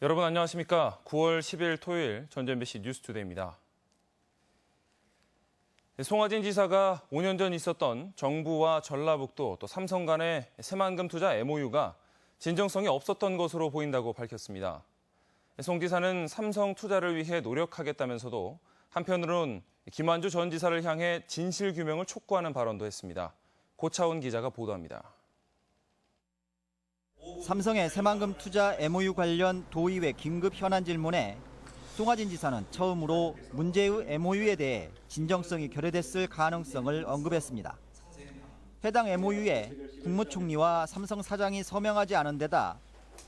여러분 안녕하십니까? 9월 10일 토요일 전주 MBC 뉴스투데이입니다. 송하진 지사가 5년 전 있었던 정부와 전라북도 또 삼성 간의 새만금 투자 MOU가 진정성이 없었던 것으로 보인다고 밝혔습니다. 송 지사는 삼성 투자를 위해 노력하겠다면서도 한편으론 김한주 전 지사를 향해 진실 규명을 촉구하는 발언도 했습니다. 고차원 기자가 보도합니다. 삼성의 새만금 투자 MOU 관련 도의회 긴급 현안 질문에 송하진 지사는 처음으로 문제의 MOU에 대해 진정성이 결여됐을 가능성을 언급했습니다. 해당 MOU에 국무총리와 삼성 사장이 서명하지 않은 데다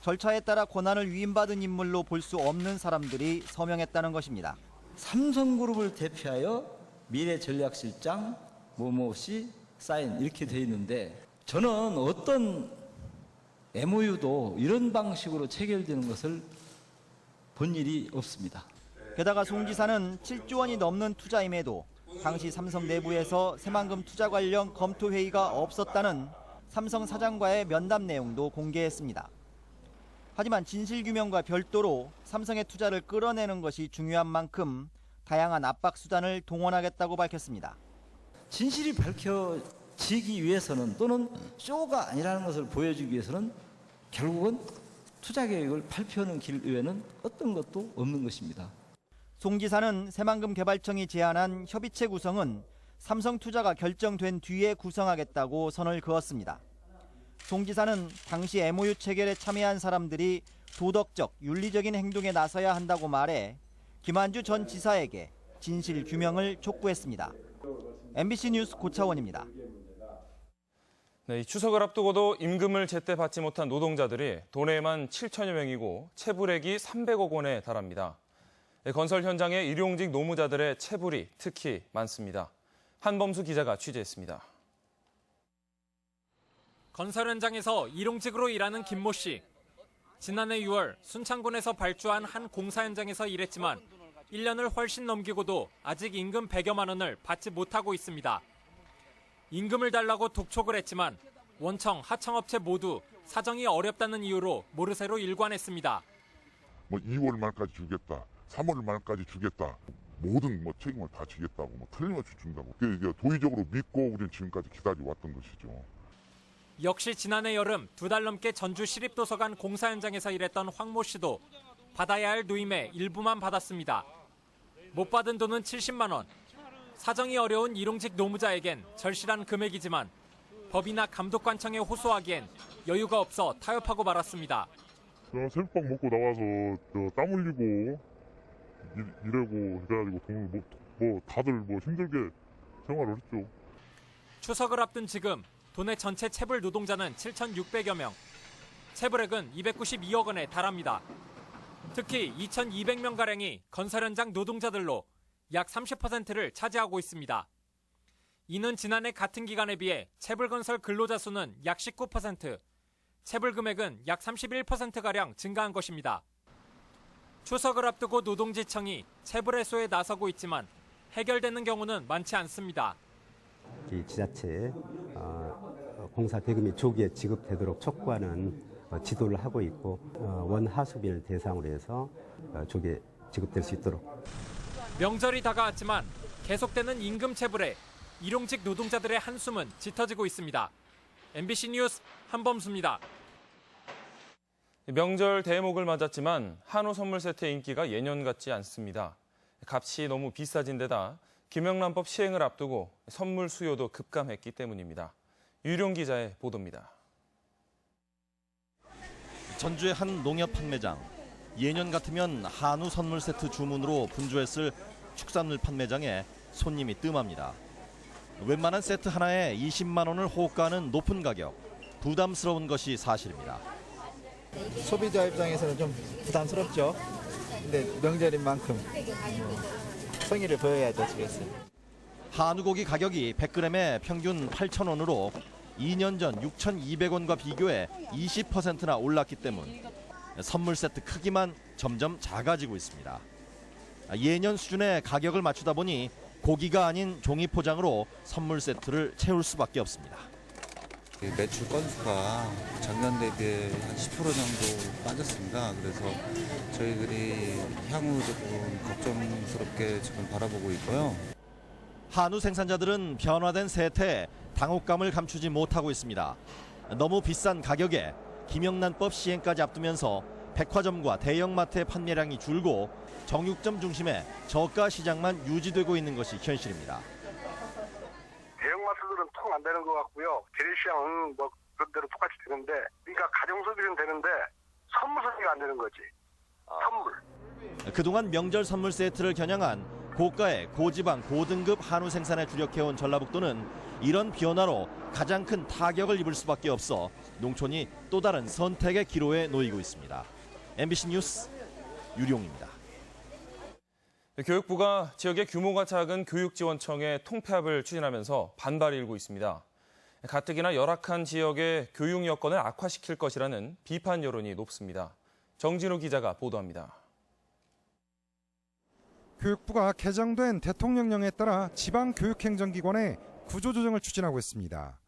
절차에 따라 권한을 위임받은 인물로 볼 수 없는 사람들이 서명했다는 것입니다. 삼성그룹을 대표하여 미래전략실장 뭐뭐 씨 사인 이렇게 돼 있는데 저는 어떤 MOU도 이런 방식으로 체결되는 것을 본 일이 없습니다. 게다가 송 지사는 7조 원이 넘는 투자임에도 당시 삼성 내부에서 새만금 투자 관련 검토 회의가 없었다는 삼성 사장과의 면담 내용도 공개했습니다. 하지만 진실규명과 별도로 삼성의 투자를 끌어내는 것이 중요한 만큼 다양한 압박 수단을 동원하겠다고 밝혔습니다. 진실이 밝혀지기 위해서는 또는 쇼가 아니라는 것을 보여주기 위해서는 결국은 투자 계획을 발표하는 길 외에는 어떤 것도 없는 것입니다. 송 지사는 새만금 개발청이 제안한 협의체 구성은 삼성 투자가 결정된 뒤에 구성하겠다고 선을 그었습니다. 송 지사는 당시 MOU 체결에 참여한 사람들이 도덕적, 윤리적인 행동에 나서야 한다고 말해 김한주 전 지사에게 진실 규명을 촉구했습니다. MBC 뉴스 고차원입니다. 네, 이 추석을 앞두고도 임금을 제때 받지 못한 노동자들이 도내에만 7천여 명이고 체불액이 300억 원에 달합니다. 건설 현장의 일용직 노무자들의 체불이 특히 많습니다. 한범수 기자가 취재했습니다. 건설 현장에서 일용직으로 일하는 김모 씨. 지난해 6월 순창군에서 발주한 한 공사 현장에서 일했지만 1년을 훨씬 넘기고도 아직 임금 100여만 원을 받지 못하고 있습니다. 임금을 달라고 독촉을 했지만 원청, 하청업체 모두 사정이 어렵다는 이유로 모르쇠로 일관했습니다. 2월 말까지 주겠다, 3월 말까지 주겠다, 모든 책임을 다 지겠다고 틀림없이 준다고. 이게 도의적으로 믿고 우리는 지금까지 기다려왔던 것이죠. 역시 지난해 여름 2달 넘게 전주 시립도서관 공사 현장에서 일했던 황모 씨도 받아야 할 누임의 일부만 받았습니다. 못 받은 돈은 70만 원. 사정이 어려운 일용직 노무자에겐 절실한 금액이지만 법이나 감독관청에 호소하기엔 여유가 없어 타협하고 말았습니다. 새벽밥 먹고 나와서 땀 흘리고 일하고 그래가지고 돈을 다들 힘들게 생활을 했죠. 추석을 앞둔 지금 도내 전체 체불 노동자는 7,600여 명. 체불액은 292억 원에 달합니다. 특히 2,200명가량이 건설 현장 노동자들로 약 30%를 차지하고 있습니다. 이는 지난해 같은 기간에 비해 체불건설 근로자 수는 약 19%, 체불 금액은 약 31%가량 증가한 것입니다. 추석을 앞두고 노동지청이 체불 해소에 나서고 있지만 해결되는 경우는 많지 않습니다. 지자체에 공사 대금이 조기에 지급되도록 촉구하는 지도를 하고 있고 원하수비를 대상으로 해서 조기에 지급될 수 있도록. 명절이 다가왔지만 계속되는 임금 체불에 일용직 노동자들의 한숨은 짙어지고 있습니다. MBC 뉴스 한범수입니다. 명절 대목을 맞았지만 한우 선물 세트의 인기가 예년 같지 않습니다. 값이 너무 비싸진 데다 김영란법 시행을 앞두고 선물 수요도 급감했기 때문입니다. 유룡 기자의 보도입니다. 전주의 한 농협 판매장. 예년 같으면 한우 선물 세트 주문으로 분주했을 축산물 판매장에 손님이 뜸합니다. 웬만한 세트 하나에 20만 원을 호가하는 높은 가격. 부담스러운 것이 사실입니다. 소비자 입장에서는 좀 부담스럽죠. 근데 명절인 만큼 성의를 보여야죠, 집에서. 한우고기 가격이 100g에 평균 8,000원으로 2년 전 6,200원과 비교해 20%나 올랐기 때문 선물 세트 크기만 점점 작아지고 있습니다. 예년 수준의 가격을 맞추다 보니 고기가 아닌 종이 포장으로 선물 세트를 채울 수밖에 없습니다. 매출 건수가 작년 대비해 한 10% 정도 빠졌습니다. 그래서 저희들이 향후 조금 걱정스럽게 지금 바라보고 있고요. 한우 생산자들은 변화된 세태에 당혹감을 감추지 못하고 있습니다. 너무 비싼 가격에 김영란법 시행까지 앞두면서 백화점과 대형마트의 판매량이 줄고 정육점 중심의 저가 시장만 유지되고 있는 것이 현실입니다. 대형마트들은 통 안 되는 것 같고요. 재래시장은 뭐 그런 대로 똑같이 되는데, 그러니까 가정소비는 되는데 선물 소비가 안 되는 거지. 선물. 그동안 명절 선물 세트를 겨냥한 고가의 고지방 고등급 한우 생산에 주력해온 전라북도는 이런 변화로 가장 큰 타격을 입을 수밖에 없어 농촌이 또 다른 선택의 기로에 놓이고 있습니다. MBC 뉴스 유룡입니다. 교육부가 지역의 규모가 작은 교육지원청의 통폐합을 추진하면서 반발이 일고 있습니다. 가뜩이나 열악한 지역의 교육 여건을 악화시킬 것이라는 비판 여론이 높습니다. 정진우 기자가 보도합니다. 교육부가 개정된 대통령령에 따라 지방교육행정기관의 구조조정을 추진하고 있습니다.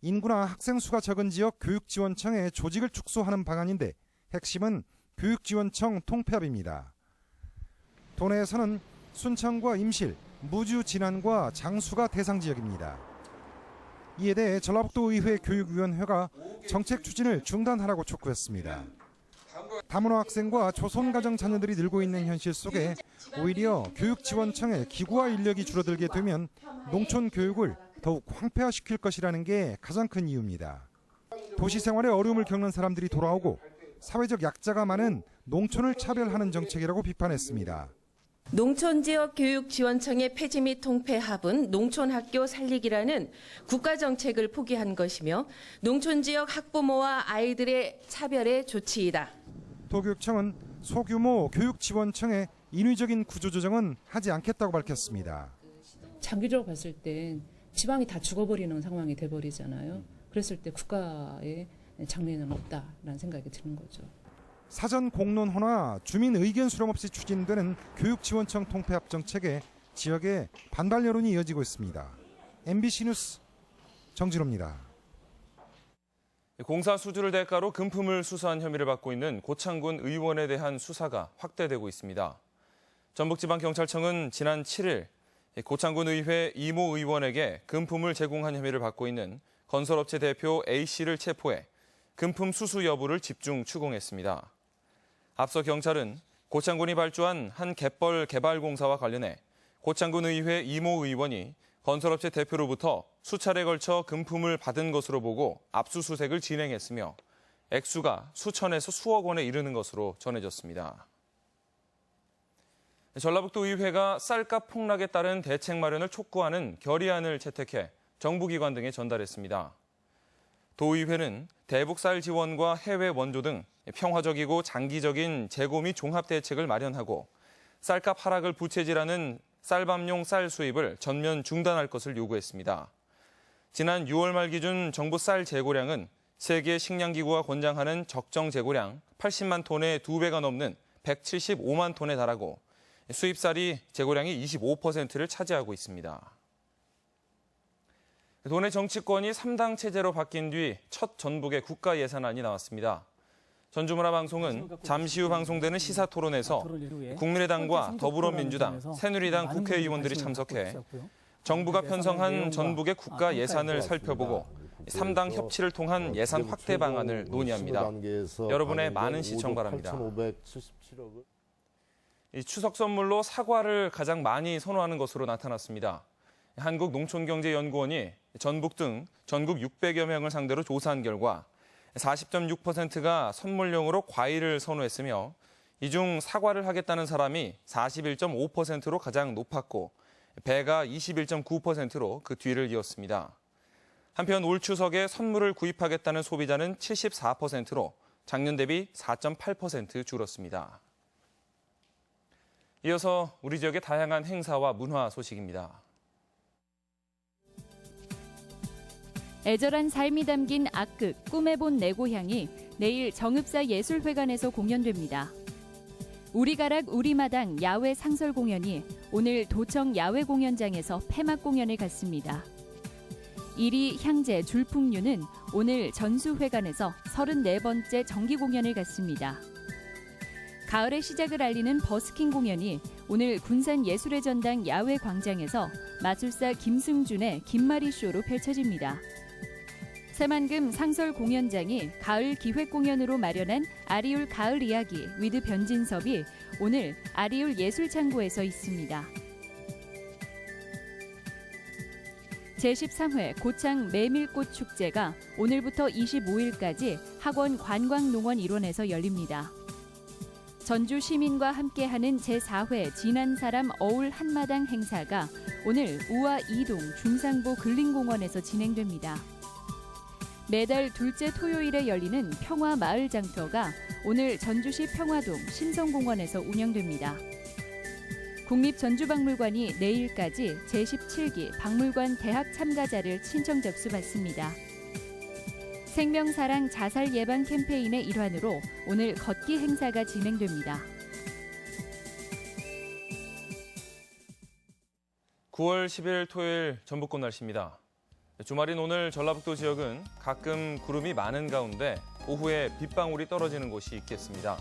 인구나 학생 수가 적은 지역 교육지원청의 조직을 축소하는 방안인데 핵심은 교육지원청 통폐합입니다. 도내에서는 순창과 임실, 무주, 진안과 장수가 대상 지역입니다. 이에 대해 전라북도의회 교육위원회가 정책 추진을 중단하라고 촉구했습니다. 다문화 학생과 조선가정 자녀들이 늘고 있는 현실 속에 오히려 교육지원청의 기구와 인력이 줄어들게 되면 농촌 교육을 더욱 황폐화시킬 것이라는 게 가장 큰 이유입니다. 도시 생활에 어려움을 겪는 사람들이 돌아오고 사회적 약자가 많은 농촌을 차별하는 정책이라고 비판했습니다. 농촌지역 교육지원청의 폐지 및 통폐합은 농촌학교 살리기라는 국가정책을 포기한 것이며 농촌지역 학부모와 아이들의 차별의 조치이다. 도교육청은 소규모 교육지원청의 인위적인 구조조정은 하지 않겠다고 밝혔습니다. 장기적으로 봤을 때 지방이 다 죽어버리는 상황이 돼버리잖아요. 그랬을 때 국가의 장래는 없다라는 생각이 드는 거죠. 사전 공론화나 주민 의견 수렴 없이 추진되는 교육지원청 통폐합 정책에 지역의 반발 여론이 이어지고 있습니다. MBC 뉴스 정진호입니다. 공사 수주를 대가로 금품을 수수한 혐의를 받고 있는 고창군 의원에 대한 수사가 확대되고 있습니다. 전북지방경찰청은 지난 7일 고창군 의회 이모 의원에게 금품을 제공한 혐의를 받고 있는 건설업체 대표 A씨를 체포해 금품 수수 여부를 집중 추궁했습니다. 앞서 경찰은 고창군이 발주한 한 갯벌 개발 공사와 관련해 고창군 의회 이모 의원이 건설업체 대표로부터 수차례 걸쳐 금품을 받은 것으로 보고 압수수색을 진행했으며 액수가 수천에서 수억 원에 이르는 것으로 전해졌습니다. 전라북도 의회가 쌀값 폭락에 따른 대책 마련을 촉구하는 결의안을 채택해 정부기관 등에 전달했습니다. 도의회는 대북 쌀 지원과 해외 원조 등 평화적이고 장기적인 재고 및 종합 대책을 마련하고 쌀값 하락을 부채질하는 쌀밥용 쌀 수입을 전면 중단할 것을 요구했습니다. 지난 6월 말 기준 정부 쌀 재고량은 세계 식량기구가 권장하는 적정 재고량 80만 톤의 2배가 넘는 175만 톤에 달하고 수입쌀이 재고량이 25%를 차지하고 있습니다. 도내 정치권이 3당 체제로 바뀐 뒤 첫 전북의 국가 예산안이 나왔습니다. 전주문화방송은 잠시 후 방송되는 시사토론에서 국민의당과 더불어민주당, 새누리당 국회의원들이 참석해 정부가 편성한 전북의 국가 예산을 살펴보고 3당 협치를 통한 예산 확대 방안을 논의합니다. 여러분의 많은 시청 바랍니다. 이 추석 선물로 사과를 가장 많이 선호하는 것으로 나타났습니다. 한국농촌경제연구원이 전북 등 전국 600여 명을 상대로 조사한 결과 40.6%가 선물용으로 과일을 선호했으며 이 중 사과를 하겠다는 사람이 41.5%로 가장 높았고 배가 21.9%로 그 뒤를 이었습니다. 한편 올 추석에 선물을 구입하겠다는 소비자는 74%로 작년 대비 4.8% 줄었습니다. 이어서 우리 지역의 다양한 행사와 문화 소식입니다. 애절한 삶이 담긴 악극 꿈에 본 내 고향이 내일 정읍사 예술회관에서 공연됩니다. 우리가락 우리마당 야외 상설 공연이 오늘 도청 야외 공연장에서 폐막 공연을 갖습니다. 1위 향제 줄풍류는 오늘 전수회관에서 34번째 정기 공연을 갖습니다. 가을의 시작을 알리는 버스킹 공연이 오늘 군산예술의 전당 야외 광장에서 마술사 김승준의 김마리 쇼로 펼쳐집니다. 새만금 상설 공연장이 가을 기획 공연으로 마련한 아리울 가을 이야기 위드 변진섭이 오늘 아리울 예술창고에서 있습니다. 제13회 고창 메밀꽃 축제가 오늘부터 25일까지 학원 관광농원 일원에서 열립니다. 전주 시민과 함께하는 제4회 지난사람 어울 한마당 행사가 오늘 우화 2동 중상보 근린공원에서 진행됩니다. 매달 둘째 토요일에 열리는 평화마을 장터가 오늘 전주시 평화동 신성공원에서 운영됩니다. 국립전주박물관이 내일까지 제17기 박물관 대학 참가자를 친정 접수받습니다. 생명사랑 자살 예방 캠페인의 일환으로 오늘 걷기 행사가 진행됩니다. 9월 10일 토요일 전북권 날씨입니다. 주말인 오늘 전라북도 지역은 가끔 구름이 많은 가운데 오후에 빗방울이 떨어지는 곳이 있겠습니다.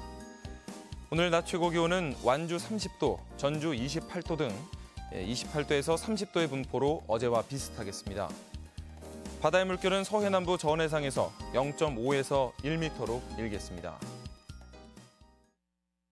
오늘 낮 최고 기온은 완주 30도, 전주 28도 등 28도에서 30도의 분포로 어제와 비슷하겠습니다. 바다의 물결은 서해남부 전해상에서 0.5에서 1m로 일겠습니다.